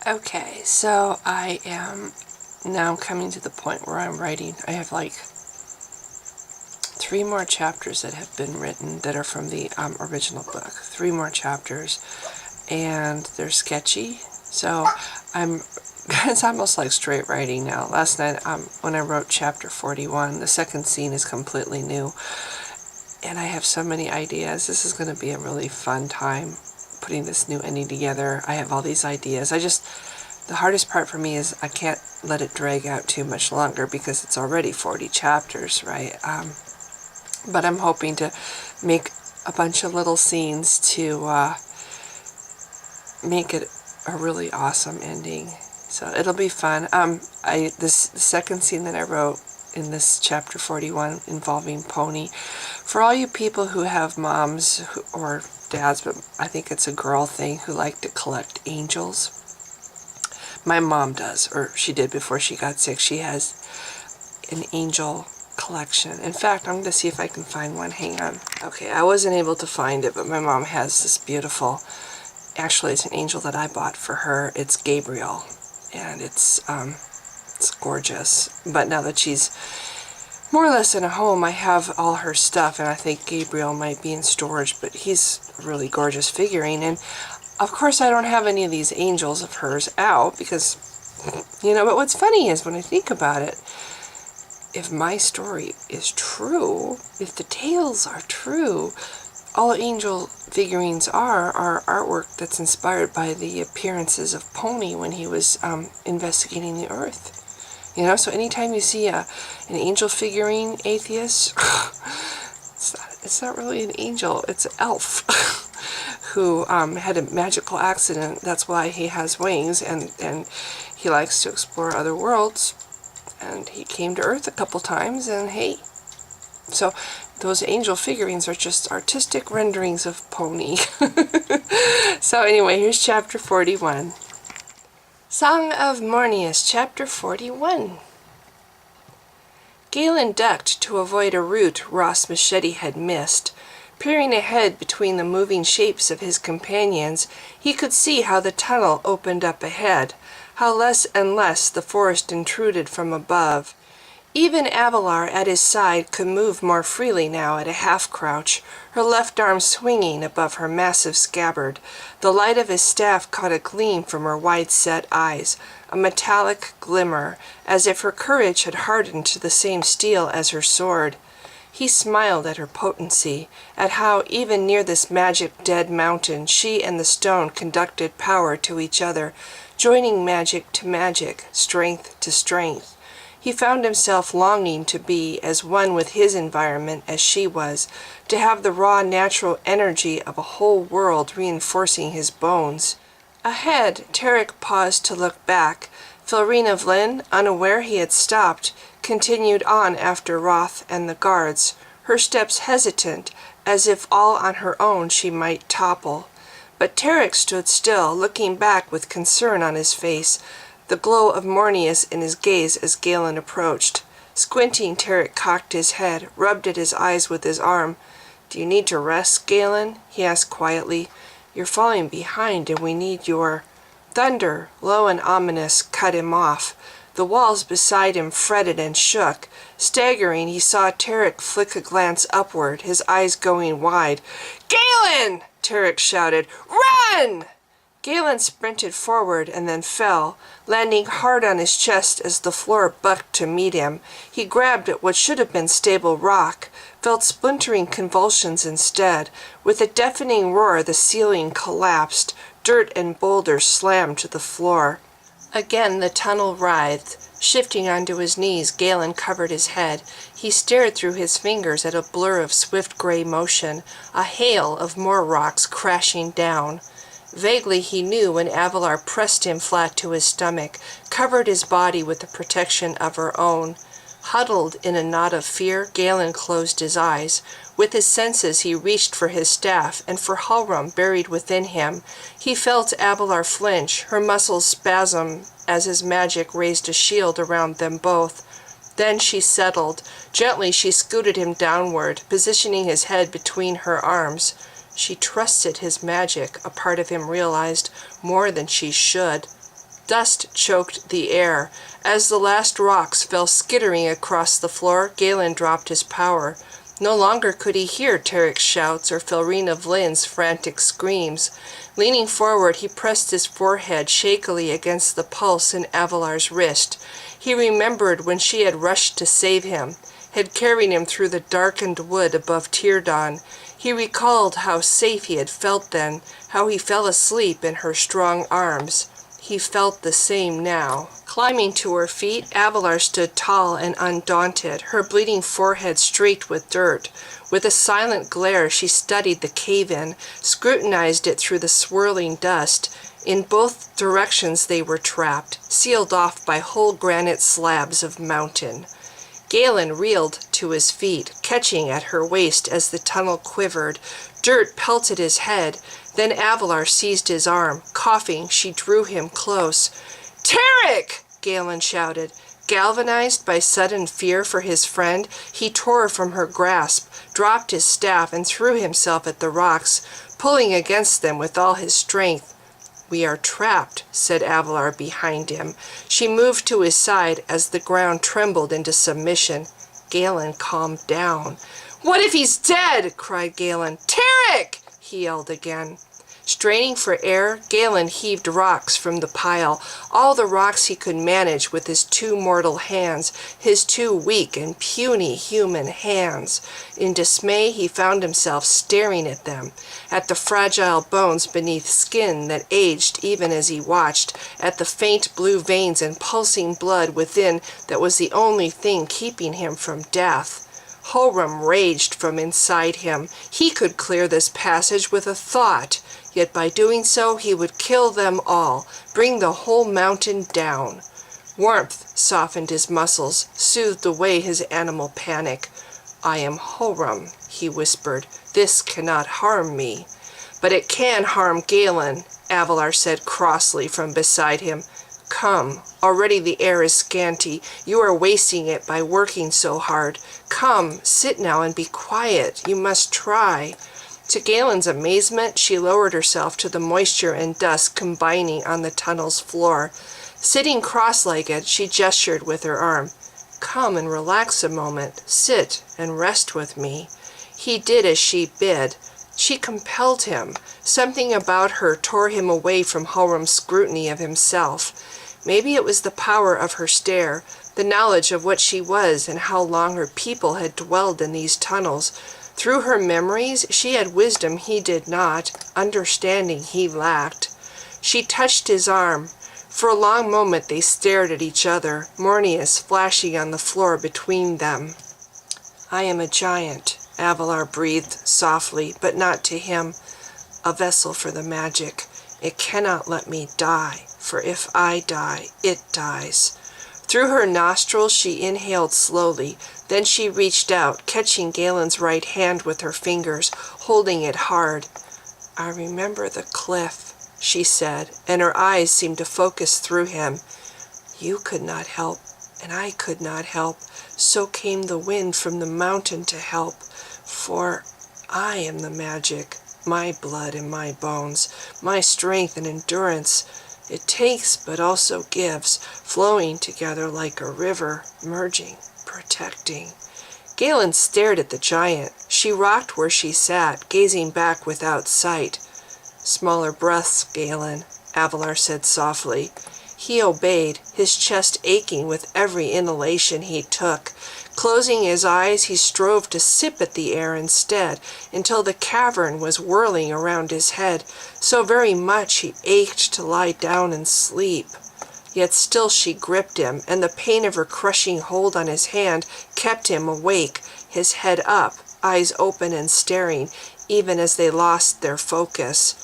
Okay, so I am now coming to the point where I'm writing. I have like 3 more chapters that have been written that are from the original book. 3 more chapters, and they're sketchy. So it's almost like straight writing now. Last night when I wrote chapter 41, the second scene is completely new. And I have so many ideas. This is going to be a really fun time putting this new ending together. I have all these ideas. The hardest part for me is I can't let it drag out too much longer because it's already 40 chapters, right? But I'm hoping to make a bunch of little scenes to make it a really awesome ending. So it'll be fun. The second scene that I wrote in this chapter 41 involving Pony. For all you people who have moms or dads, but I think it's a girl thing, who like to collect angels. My mom does, or she did before she got sick. She has an angel collection. In fact, I'm going to see if I can find one. Hang on. Okay, I wasn't able to find it, but my mom has this beautiful, actually it's an angel that I bought for her. It's Gabriel, and it's gorgeous. But now that she's more or less in a home, I have all her stuff, and I think Gabriel might be in storage, but he's a really gorgeous figurine. And of course I don't have any of these angels of hers out because, but what's funny is when I think about it, if my story is true, if the tales are true, all angel figurines are artwork that's inspired by the appearances of Pony when he was investigating the earth. So anytime you see an angel figurine, atheist, it's not really an angel, it's an elf who had a magical accident. That's why he has wings, and he likes to explore other worlds. And he came to Earth a couple times, and hey. So those angel figurines are just artistic renderings of Pony. So anyway, here's chapter 41. Song of Mornius, chapter 41. Galen ducked to avoid a route Ross' machete had missed. Peering ahead between the moving shapes of his companions, he could see how the tunnel opened up ahead, how less and less the forest intruded from above. Even Avalar at his side could move more freely now at a half-crouch, her left arm swinging above her massive scabbard. The light of his staff caught a gleam from her wide-set eyes, a metallic glimmer, as if her courage had hardened to the same steel as her sword. He smiled at her potency, at how, even near this magic dead mountain, she and the stone conducted power to each other, joining magic to magic, strength to strength. He found himself longing to be as one with his environment as she was, to have the raw natural energy of a whole world reinforcing his bones. Ahead, Tarek paused to look back. Filrena Vlyn, unaware he had stopped, continued on after Roth and the guards, her steps hesitant, as if all on her own she might topple. But Tarek stood still, looking back with concern on his face, the glow of Mornius in his gaze as Galen approached. Squinting, Tarek cocked his head, rubbed at his eyes with his arm. "Do you need to rest, Galen?" he asked quietly. "You're falling behind, and we need your—" Thunder, low and ominous, cut him off. The walls beside him fretted and shook. Staggering, he saw Tarek flick a glance upward, his eyes going wide. "Galen!" Tarek shouted. "Run!" Galen sprinted forward and then fell, landing hard on his chest as the floor bucked to meet him. He grabbed at what should have been stable rock, felt splintering convulsions instead. With a deafening roar, the ceiling collapsed. Dirt and boulders slammed to the floor. Again the tunnel writhed. Shifting onto his knees, Galen covered his head. He stared through his fingers at a blur of swift gray motion, a hail of more rocks crashing down. Vaguely he knew when Avalar pressed him flat to his stomach, covered his body with the protection of her own. Huddled in a knot of fear, Galen closed his eyes. With his senses he reached for his staff, and for Halram buried within him. He felt Avalar flinch, her muscles spasm as his magic raised a shield around them both. Then she settled. Gently she scooted him downward, positioning his head between her arms. She trusted his magic, a part of him realized, more than she should. Dust choked the air. As the last rocks fell skittering across the floor, Galen dropped his power. No longer could he hear Tarek's shouts or Filrena Vlin's frantic screams. Leaning forward, he pressed his forehead shakily against the pulse in Avalar's wrist. He remembered when she had rushed to save him, had carried him through the darkened wood above Tyrdawn. He recalled how safe he had felt then, how he fell asleep in her strong arms. He felt the same now. Climbing to her feet, Avalar stood tall and undaunted, her bleeding forehead streaked with dirt. With a silent glare, she studied the cave-in, scrutinized it through the swirling dust. In both directions they were trapped, sealed off by whole granite slabs of mountain. Galen reeled to his feet, catching at her waist as the tunnel quivered. Dirt pelted his head. Then Avalar seized his arm. Coughing, she drew him close. "Tarek!" Galen shouted. Galvanized by sudden fear for his friend, he tore from her grasp, dropped his staff, and threw himself at the rocks, pulling against them with all his strength. "We are trapped," said Avalar behind him. She moved to his side as the ground trembled into submission. Galen calmed down. "What if he's dead?" cried Galen. "Tarek!" he yelled again. Straining for air, Galen heaved rocks from the pile, all the rocks he could manage with his two mortal hands, his two weak and puny human hands. In dismay, he found himself staring at them, at the fragile bones beneath skin that aged even as he watched, at the faint blue veins and pulsing blood within that was the only thing keeping him from death. Horam raged from inside him. He could clear this passage with a thought, yet by doing so he would kill them all, bring the whole mountain down. Warmth softened his muscles, soothed away his animal panic. "I am Horam," he whispered. "This cannot harm me." "But it can harm Galen," Avalar said crossly from beside him. "Come, already the air is scanty. You are wasting it by working so hard. Come, sit now and be quiet. You must try." To Galen's amazement, she lowered herself to the moisture and dust combining on the tunnel's floor. Sitting cross-legged, she gestured with her arm. "Come and relax a moment. Sit and rest with me." He did as she bid. She compelled him. Something about her tore him away from Horam's scrutiny of himself. Maybe it was the power of her stare, the knowledge of what she was and how long her people had dwelled in these tunnels. Through her memories, she had wisdom he did not, understanding he lacked. She touched his arm. For a long moment they stared at each other, Mornius flashing on the floor between them. "I am a giant," Avalar breathed softly, but not to him. "A vessel for the magic. It cannot let me die, for if I die, it dies." Through her nostrils she inhaled slowly. Then she reached out, catching Galen's right hand with her fingers, holding it hard. "I remember the cliff," she said, and her eyes seemed to focus through him. "You could not help, and I could not help. So came the wind from the mountain to help. For I am the magic, my blood and my bones, my strength and endurance. It takes but also gives, flowing together like a river, merging, protecting." Galen stared at the giant. She rocked where she sat, gazing back without sight. "Smaller breaths, Galen," Avalar said softly. He obeyed, his chest aching with every inhalation he took. Closing his eyes, he strove to sip at the air instead, until the cavern was whirling around his head, so very much he ached to lie down and sleep. Yet still she gripped him, and the pain of her crushing hold on his hand kept him awake, his head up, eyes open and staring, even as they lost their focus.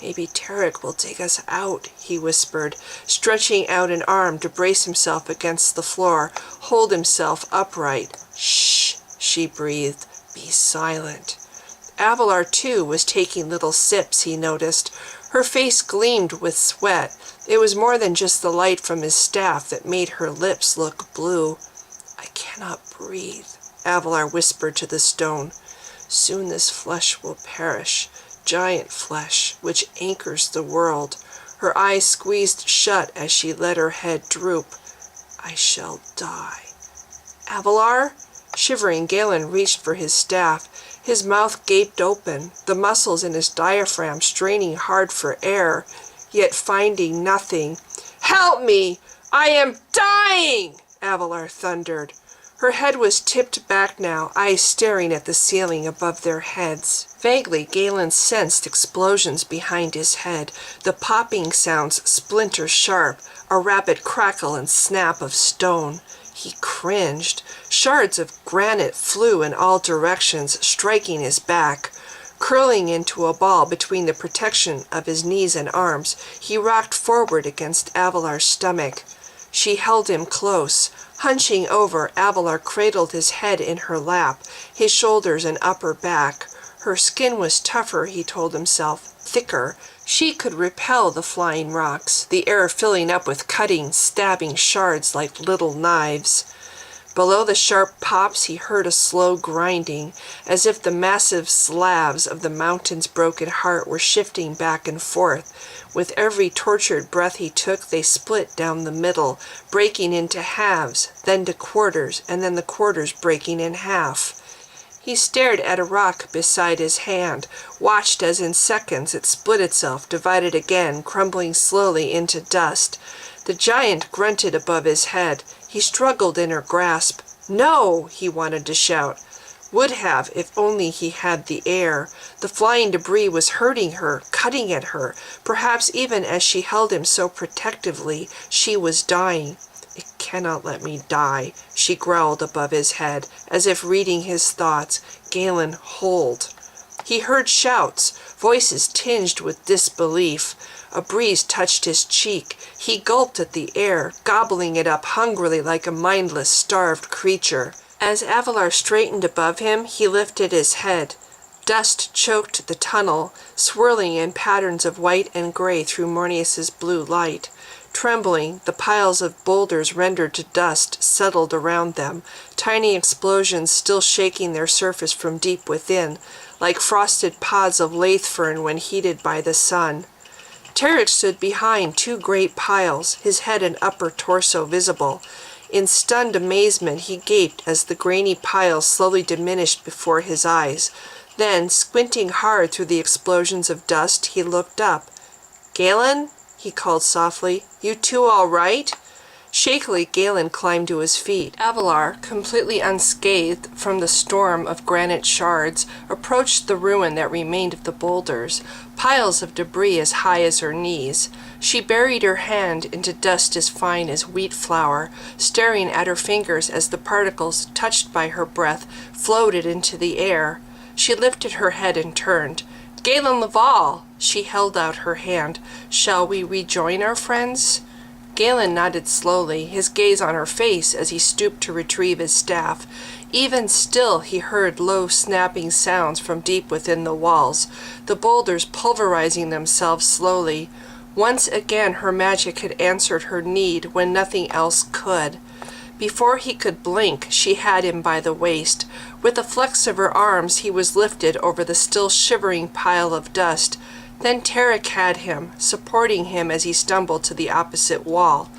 "Maybe Tarek will take us out," he whispered, stretching out an arm to brace himself against the floor, hold himself upright. "Shh," she breathed. "Be silent." Avalar, too, was taking little sips, he noticed. Her face gleamed with sweat. It was more than just the light from his staff that made her lips look blue. "I cannot breathe," Avalar whispered to the stone. "Soon this flesh will perish. Giant flesh, which anchors the world." her eyes squeezed shut as she let her head droop. I shall die. Avalar? Shivering, Galen reached for his staff. His mouth gaped open, the muscles in his diaphragm straining hard for air, yet finding nothing. Help me! I am dying! Avalar thundered. Her head was tipped back now, eyes staring at the ceiling above their heads. Vaguely, Galen sensed explosions behind his head, the popping sounds splinter sharp, a rapid crackle and snap of stone. He cringed. Shards of granite flew in all directions, striking his back. Curling into a ball between the protection of his knees and arms, he rocked forward against Avalar's stomach. She held him close. Hunching over, Avalar cradled his head in her lap, his shoulders and upper back. Her skin was tougher, he told himself, thicker. She could repel the flying rocks, the air filling up with cutting, stabbing shards like little knives. Below the sharp pops he heard a slow grinding, as if the massive slabs of the mountain's broken heart were shifting back and forth. With every tortured breath he took, they split down the middle, breaking into halves, then to quarters, and then the quarters breaking in half. He stared at a rock beside his hand, watched as in seconds it split itself, divided again, crumbling slowly into dust. The giant grunted above his head. He struggled in her grasp. No, he wanted to shout. Would have, if only he had the air. The flying debris was hurting her, cutting at her. Perhaps even as she held him so protectively, she was dying. It cannot let me die, she growled above his head, as if reading his thoughts. Galen, hold. He heard shouts, voices tinged with disbelief. A breeze touched his cheek. He gulped at the air, gobbling it up hungrily like a mindless, starved creature. As Avalar straightened above him, he lifted his head. Dust choked the tunnel, swirling in patterns of white and gray through Mornius's blue light. Trembling, the piles of boulders rendered to dust settled around them, tiny explosions still shaking their surface from deep within, like frosted pods of lathe fern when heated by the sun. Tarek stood behind two great piles, his head and upper torso visible. In stunned amazement, he gaped as the grainy piles slowly diminished before his eyes. Then, squinting hard through the explosions of dust, he looked up. Galen? He called softly. You two all right? Shakily, Galen climbed to his feet. Avalar, completely unscathed from the storm of granite shards, approached the ruin that remained of the boulders, piles of debris as high as her knees. She buried her hand into dust as fine as wheat flour, staring at her fingers as the particles, touched by her breath, floated into the air. She lifted her head and turned. Galen Laval! She held out her hand. Shall we rejoin our friends? Galen nodded slowly, his gaze on her face as he stooped to retrieve his staff. Even still, he heard low snapping sounds from deep within the walls, the boulders pulverizing themselves slowly. Once again her magic had answered her need when nothing else could. Before he could blink, she had him by the waist. With a flex of her arms, he was lifted over the still shivering pile of dust. Then Tarek had him, supporting him as he stumbled to the opposite wall.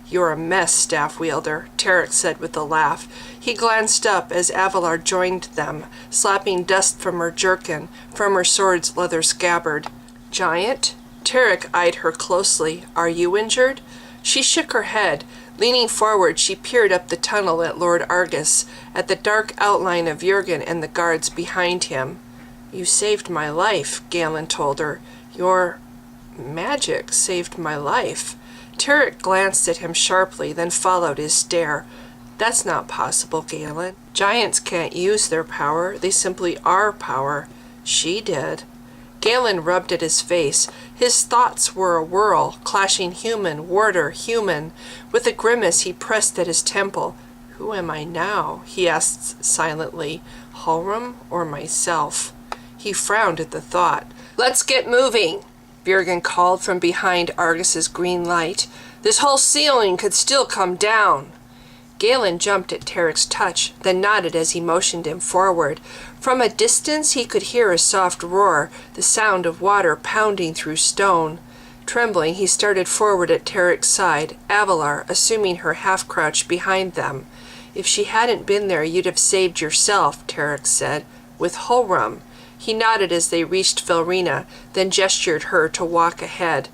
You're a mess, staff wielder, Tarek said with a laugh. He glanced up as Avalar joined them, slapping dust from her jerkin, from her sword's leather scabbard. Giant? Tarek eyed her closely. Are you injured? She shook her head. Leaning forward, she peered up the tunnel at Lord Argus, at the dark outline of Jurgen and the guards behind him. You saved my life, Galen told her. Your magic saved my life. Tarek glanced at him sharply, then followed his stare. That's not possible, Galen. Giants can't use their power. They simply are power. She did. Galen rubbed at his face. His thoughts were a whirl, clashing human, warder, human. With a grimace, he pressed at his temple. Who am I now? He asked silently. Halram or myself? He frowned at the thought. Let's get moving, Jurgen called from behind Argus's green light. This whole ceiling could still come down. Galen jumped at Tarek's touch, then nodded as he motioned him forward. From a distance he could hear a soft roar, the sound of water pounding through stone. Trembling, he started forward at Tarek's side, Avalar assuming her half-crouch behind them. "If she hadn't been there, you'd have saved yourself," Tarek said. "With Holrum." He nodded as they reached Felrina, then gestured her to walk ahead.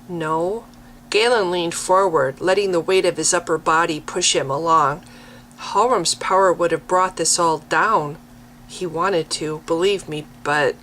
"No?" Galen leaned forward, letting the weight of his upper body push him along. "Holrum's power would have brought this all down." "He wanted to, believe me, but—"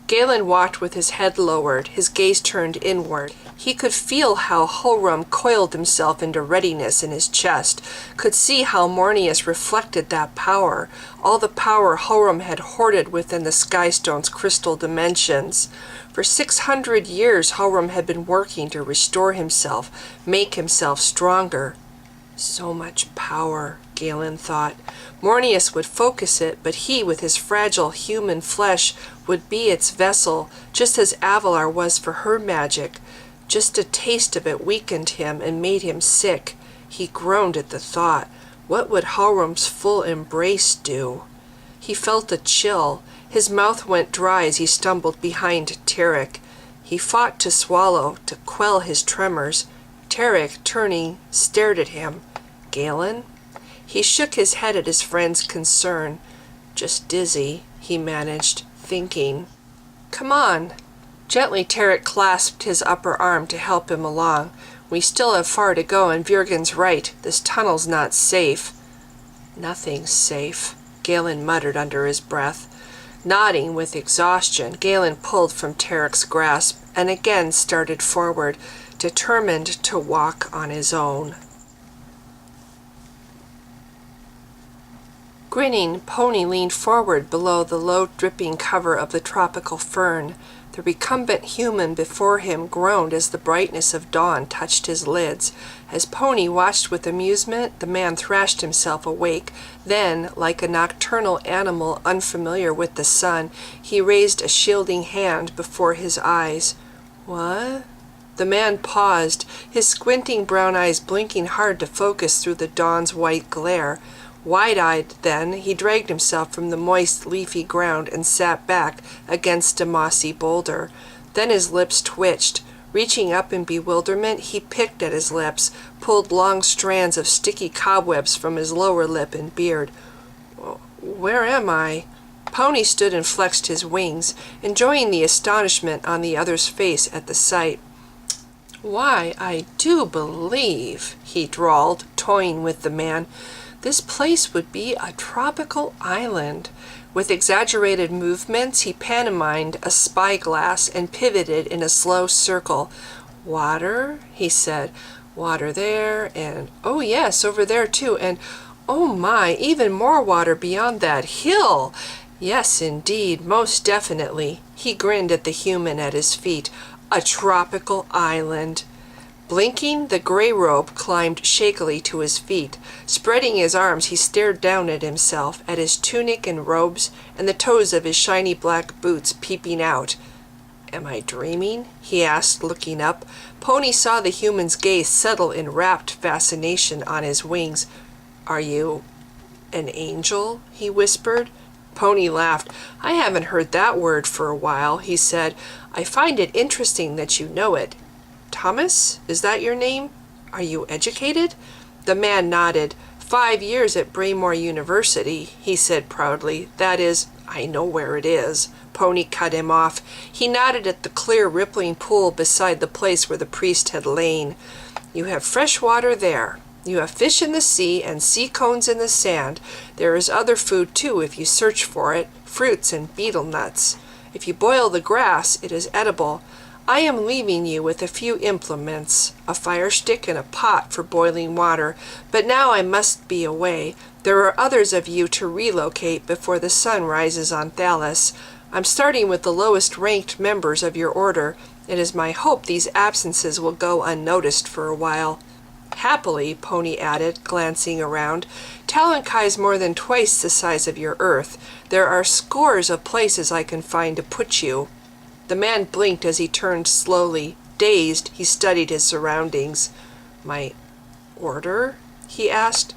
Galen walked with his head lowered, his gaze turned inward. He could feel how Holrum coiled himself into readiness in his chest, could see how Mornius reflected that power, all the power Holrum had hoarded within the Skystone's crystal dimensions. For 600 years, Holrum had been working to restore himself, make himself stronger. So much power, Galen thought. Mornius would focus it, but he, with his fragile human flesh, would be its vessel, just as Avalar was for her magic. Just a taste of it weakened him and made him sick. He groaned at the thought. What would Holrum's full embrace do? He felt a chill. His mouth went dry as he stumbled behind Tarek. He fought to swallow, to quell his tremors. Tarek, turning, stared at him. "Galen?" He shook his head at his friend's concern. "Just dizzy," he managed, thinking. "Come on." Gently, Tarek clasped his upper arm to help him along. "We still have far to go, and Virgin's right. This tunnel's not safe." "Nothing's safe," Galen muttered under his breath. Nodding with exhaustion, Galen pulled from Tarek's grasp and again started forward, determined to walk on his own. Grinning, Pony leaned forward below the low dripping cover of the tropical fern. The recumbent human before him groaned as the brightness of dawn touched his lids. As Pony watched with amusement, the man thrashed himself awake. Then, like a nocturnal animal unfamiliar with the sun, he raised a shielding hand before his eyes. "What?" The man paused, his squinting brown eyes blinking hard to focus through the dawn's white glare. Wide-eyed, then, he dragged himself from the moist, leafy ground and sat back against a mossy boulder. Then his lips twitched. Reaching up in bewilderment, he picked at his lips, pulled long strands of sticky cobwebs from his lower lip and beard. "Where am I?" Pony stood and flexed his wings, enjoying the astonishment on the other's face at the sight. "Why, I do believe," he drawled, toying with the man, "this place would be a tropical island." With exaggerated movements, he pantomimed a spyglass and pivoted in a slow circle. "Water," he said. "Water there, and oh yes, over there too, and oh my, even more water beyond that hill. Yes, indeed, most definitely." He grinned at the human at his feet. "A tropical island." Blinking, the gray robe climbed shakily to his feet. Spreading his arms, he stared down at himself, at his tunic and robes, and the toes of his shiny black boots peeping out. "Am I dreaming?" he asked, looking up. Pony saw the human's gaze settle in rapt fascination on his wings. "Are you an angel?" he whispered. Pony laughed. "I haven't heard that word for a while," he said. "I find it interesting that you know it. Thomas, is that your name? Are you educated?" The man nodded. 5 years at Braemore University, he said proudly. "That is, I know where it is." Pony cut him off. He nodded at the clear, rippling pool beside the place where the priest had lain. "You have fresh water there. You have fish in the sea and sea cones in the sand. There is other food too if you search for it, fruits and beetle nuts. If you boil the grass, it is edible. I am leaving you with a few implements, a fire stick and a pot for boiling water, but now I must be away. There are others of you to relocate before the sun rises on Thalos. I'm starting with the lowest ranked members of your order. It is my hope these absences will go unnoticed for a while." "Happily," Pony added, glancing around. "Talankai's more than twice the size of your Earth. There are scores of places I can find to put you." The man blinked as he turned slowly. Dazed, he studied his surroundings. "My order?" he asked.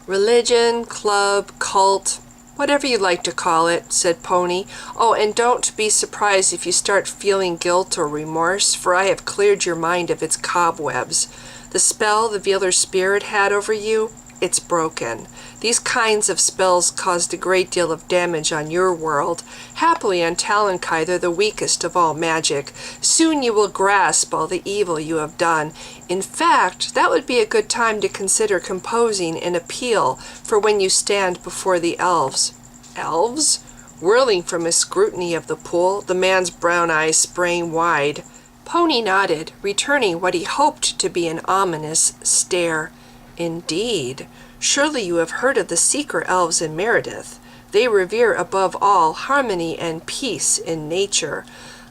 "Religion, club, cult. Whatever you like to call it, said Pony. Oh, and don't be surprised if you start feeling guilt or remorse, for I have cleared your mind of its cobwebs. The spell the Vealer spirit had over you, it's broken. These kinds of spells caused a great deal of damage on your world. Happily on Talonkai they're the weakest of all magic. Soon you will grasp all the evil you have done. In fact, that would be a good time to consider composing an appeal for when you stand before the elves. Elves? Whirling from his scrutiny of the pool, the man's brown eyes sprang wide. Pony nodded, returning what he hoped to be an ominous stare. Indeed. Surely you have heard of the Seeker Elves in Meredith. They revere above all harmony and peace in nature.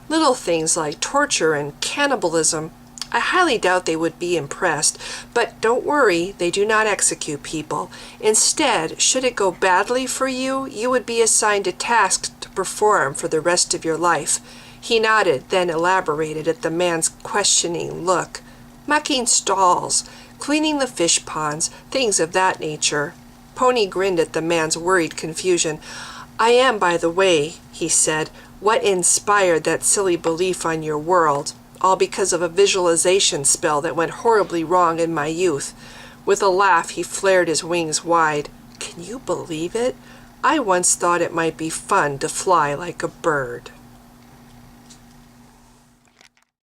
Little things like torture and cannibalism, I highly doubt they would be impressed, but don't worry, they do not execute people. Instead, should it go badly for you, you would be assigned a task to perform for the rest of your life. He nodded, then elaborated at the man's questioning look. Mucking stalls, cleaning the fish ponds, things of that nature. Pony grinned at the man's worried confusion. I am, by the way, he said, what inspired that silly belief on your world, all because of a visualization spell that went horribly wrong in my youth. With a laugh, he flared his wings wide. Can you believe it? I once thought it might be fun to fly like a bird.